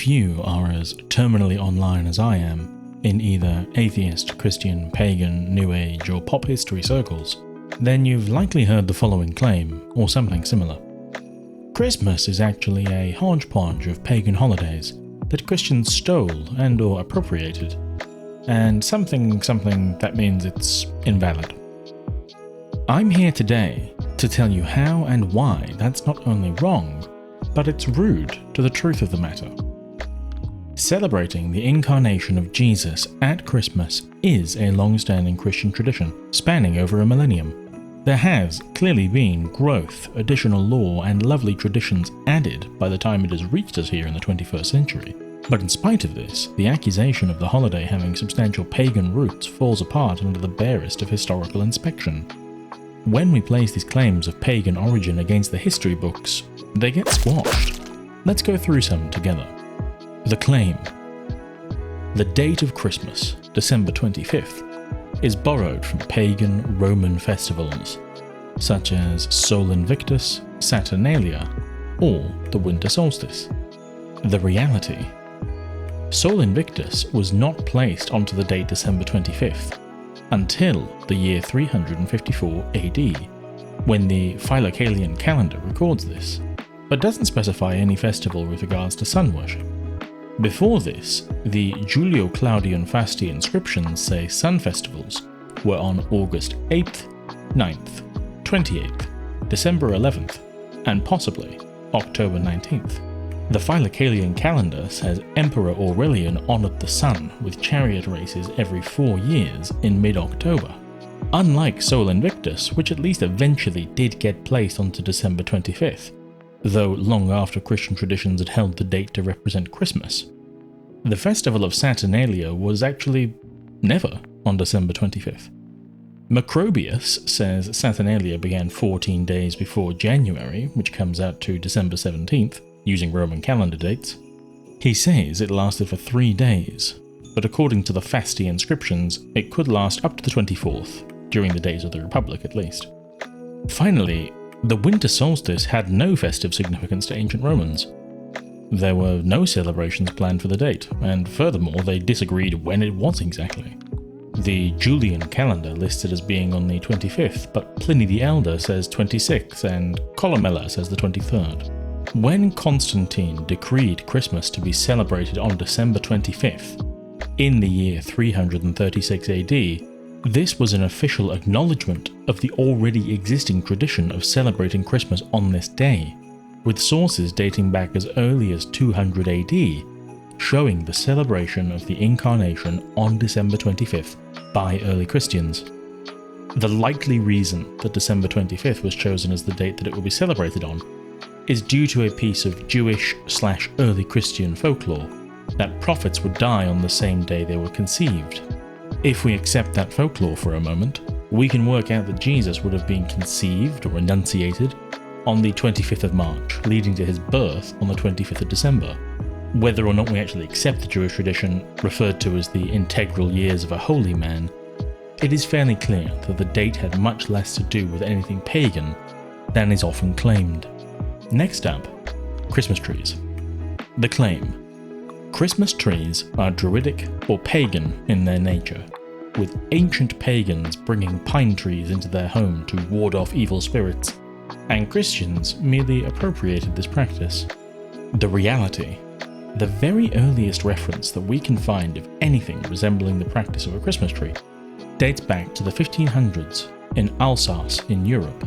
If you are as terminally online as I am, in either atheist, Christian, pagan, New Age, or pop history circles, then you've likely heard the following claim, or something similar. Christmas is actually a hodgepodge of pagan holidays that Christians stole and or appropriated, and something that means it's invalid. I'm here today to tell you how and why that's not only wrong, but it's rude to the truth of the matter. Celebrating the incarnation of Jesus at Christmas is a long-standing Christian tradition, spanning over a millennium. There has clearly been growth, additional lore, and lovely traditions added by the time it has reached us here in the 21st century. But in spite of this, the accusation of the holiday having substantial pagan roots falls apart under the barest of historical inspection. When we place these claims of pagan origin against the history books, they get squashed. Let's go through some together. The claim. The date of Christmas, December 25th, is borrowed from pagan Roman festivals, such as Sol Invictus, Saturnalia, or the winter solstice. The reality. Sol Invictus was not placed onto the date December 25th until the year 354 AD, when the Philocalian calendar records this, but doesn't specify any festival with regards to sun worship. Before this, the Julio-Claudian Fasti inscriptions say sun festivals were on August 8th, 9th, 28th, December 11th, and possibly October 19th. The Philocalian calendar says Emperor Aurelian honoured the sun with chariot races every 4 years in mid-October. Unlike Sol Invictus, which at least eventually did get placed onto December 25th, though long after Christian traditions had held the date to represent Christmas. The festival of Saturnalia was actually never on December 25th. Macrobius says Saturnalia began 14 days before January, which comes out to December 17th, using Roman calendar dates. He says it lasted for 3 days, but according to the Fasti inscriptions, it could last up to the 24th, during the days of the Republic at least. Finally, the winter solstice had no festive significance to ancient Romans. There were no celebrations planned for the date, and furthermore they disagreed when it was exactly. The Julian calendar listed as being on the 25th, but Pliny the Elder says 26th and Columella says the 23rd. When Constantine decreed Christmas to be celebrated on December 25th, in the year 336 AD, this was an official acknowledgement of the already existing tradition of celebrating Christmas on this day, with sources dating back as early as 200 AD, showing the celebration of the Incarnation on December 25th by early Christians. The likely reason that December 25th was chosen as the date that it will be celebrated on is due to a piece of Jewish/early Christian folklore that prophets would die on the same day they were conceived. If we accept that folklore for a moment, we can work out that Jesus would have been conceived or enunciated on the 25th of March, leading to his birth on the 25th of December. Whether or not we actually accept the Jewish tradition, referred to as the integral years of a holy man, it is fairly clear that the date had much less to do with anything pagan than is often claimed. Next up, Christmas trees. The claim. Christmas trees are druidic or pagan in their nature, with ancient pagans bringing pine trees into their home to ward off evil spirits, and Christians merely appropriated this practice. The reality. The very earliest reference that we can find of anything resembling the practice of a Christmas tree dates back to the 1500s in Alsace in Europe.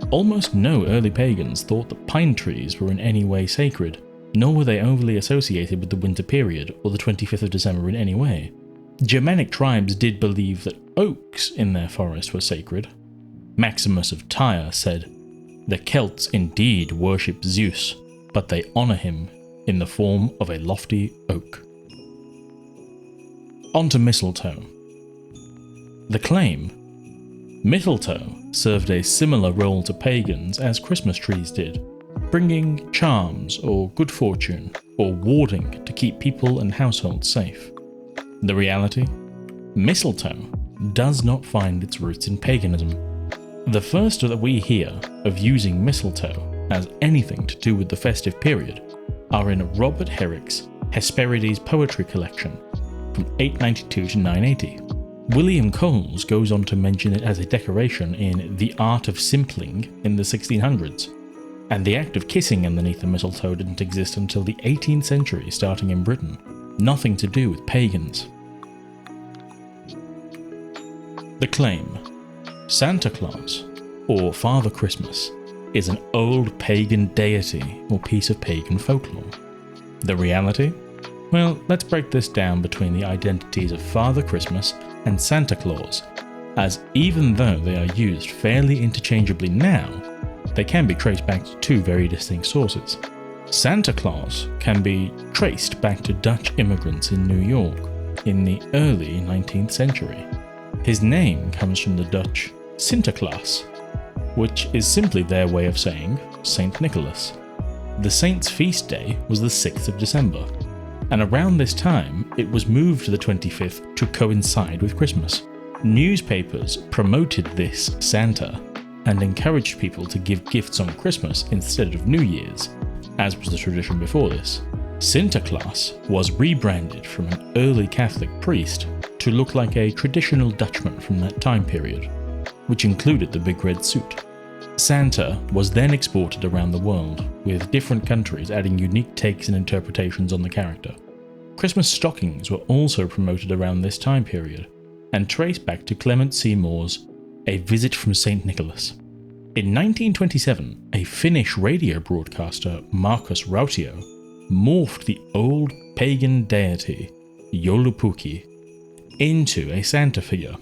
Almost no early pagans thought that pine trees were in any way sacred, nor were they overly associated with the winter period or the 25th of December in any way. Germanic tribes did believe that oaks in their forest were sacred. Maximus of Tyre said, "The Celts indeed worship Zeus, but they honour him in the form of a lofty oak." On to mistletoe. The claim. Mistletoe served a similar role to pagans as Christmas trees did, bringing charms or good fortune or warding to keep people and households safe. The reality? Mistletoe does not find its roots in paganism. The first that we hear of using mistletoe as anything to do with the festive period are in Robert Herrick's Hesperides poetry collection from 892 to 980. William Coles goes on to mention it as a decoration in The Art of Simpling in the 1600s. And the act of kissing underneath the mistletoe didn't exist until the 18th century, starting in Britain. Nothing to do with pagans. The claim: Santa Claus, or Father Christmas, is an old pagan deity or piece of pagan folklore. The reality? Well, let's break this down between the identities of Father Christmas and Santa Claus, as even though they are used fairly interchangeably now, they can be traced back to two very distinct sources. Santa Claus can be traced back to Dutch immigrants in New York in the early 19th century. His name comes from the Dutch Sinterklaas, which is simply their way of saying Saint Nicholas. The saint's feast day was the 6th of December, and around this time it was moved to the 25th to coincide with Christmas. Newspapers promoted this Santa and encouraged people to give gifts on Christmas instead of New Year's, as was the tradition before this. Sinterklaas was rebranded from an early Catholic priest to look like a traditional Dutchman from that time period, which included the big red suit. Santa was then exported around the world, with different countries adding unique takes and interpretations on the character. Christmas stockings were also promoted around this time period, and traced back to Clement Seymour's A Visit from St. Nicholas. In 1927, a Finnish radio broadcaster, Markus Rautio, morphed the old pagan deity, Joulupukki, into a Santa figure,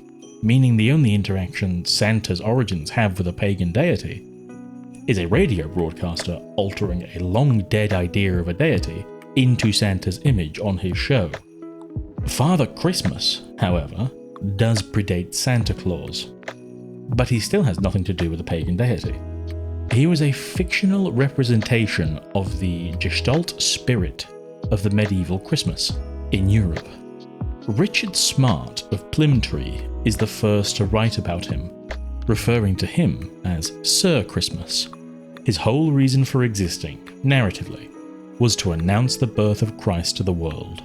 meaning the only interaction Santa's origins have with a pagan deity is a radio broadcaster altering a long-dead idea of a deity into Santa's image on his show. Father Christmas, however, does predate Santa Claus, but he still has nothing to do with the pagan deity. He was a fictional representation of the Gestalt spirit of the medieval Christmas in Europe. Richard Smart of Plymtree is the first to write about him, referring to him as Sir Christmas. His whole reason for existing, narratively, was to announce the birth of Christ to the world,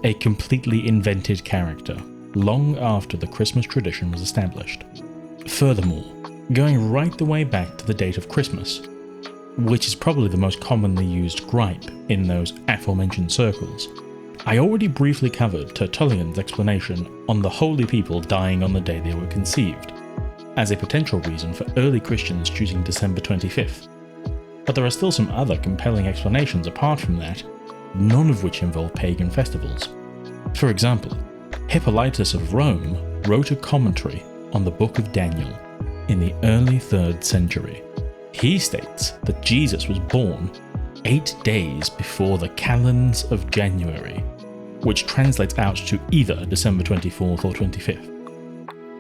a completely invented character, long after the Christmas tradition was established. Furthermore, going right the way back to the date of Christmas, which is probably the most commonly used gripe in those aforementioned circles, I already briefly covered Tertullian's explanation on the holy people dying on the day they were conceived, as a potential reason for early Christians choosing December 25th. But there are still some other compelling explanations apart from that, none of which involve pagan festivals. For example, Hippolytus of Rome wrote a commentary on the Book of Daniel in the early 3rd century. He states that Jesus was born 8 days before the calends of January, which translates out to either December 24th or 25th.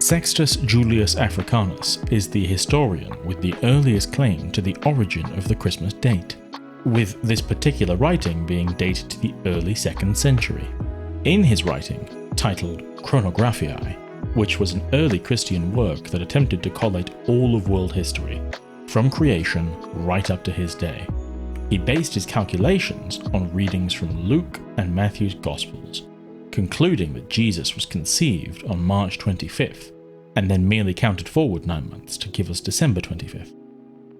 Sextus Julius Africanus is the historian with the earliest claim to the origin of the Christmas date, with this particular writing being dated to the early 2nd century. In his writing, titled Chronographiae, which was an early Christian work that attempted to collate all of world history, from creation right up to his day, he based his calculations on readings from Luke and Matthew's Gospels, concluding that Jesus was conceived on March 25th, and then merely counted forward 9 months to give us December 25th.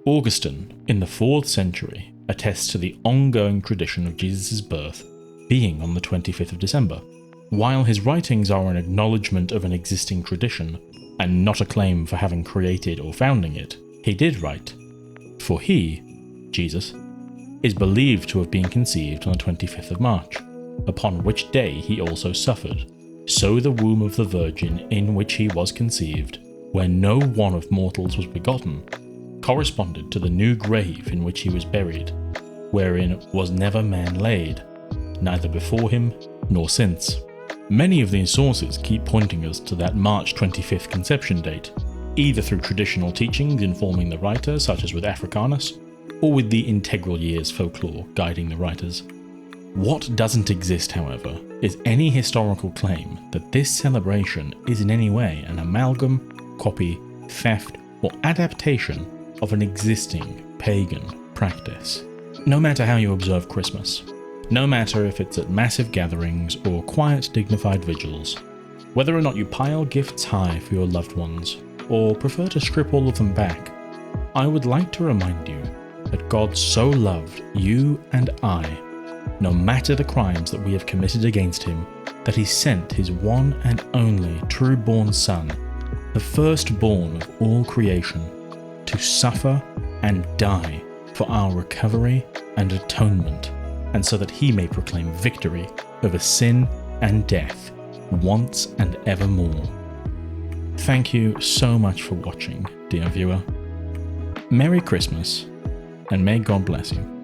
Augustine, in the 4th century, attests to the ongoing tradition of Jesus' birth being on the 25th of December. While his writings are an acknowledgement of an existing tradition, and not a claim for having created or founding it, he did write, "For he, Jesus, is believed to have been conceived on the 25th of March, upon which day he also suffered. So the womb of the Virgin in which he was conceived, where no one of mortals was begotten, corresponded to the new grave in which he was buried, wherein was never man laid, neither before him nor since." Many of these sources keep pointing us to that March 25th conception date, either through traditional teachings informing the writer, such as with Africanus, or with the integral years folklore guiding the writers. What doesn't exist, however, is any historical claim that this celebration is in any way an amalgam, copy, theft, or adaptation of an existing pagan practice. No matter how you observe Christmas, No matter if it's at massive gatherings or quiet, dignified vigils, whether or not you pile gifts high for your loved ones, or prefer to strip all of them back, I would like to remind you that God so loved you and I, no matter the crimes that we have committed against him, that he sent his one and only true-born Son, the firstborn of all creation, to suffer and die for our recovery and atonement, and so that he may proclaim victory over sin and death once and evermore. Thank you so much for watching, dear viewer. Merry Christmas, and may God bless you.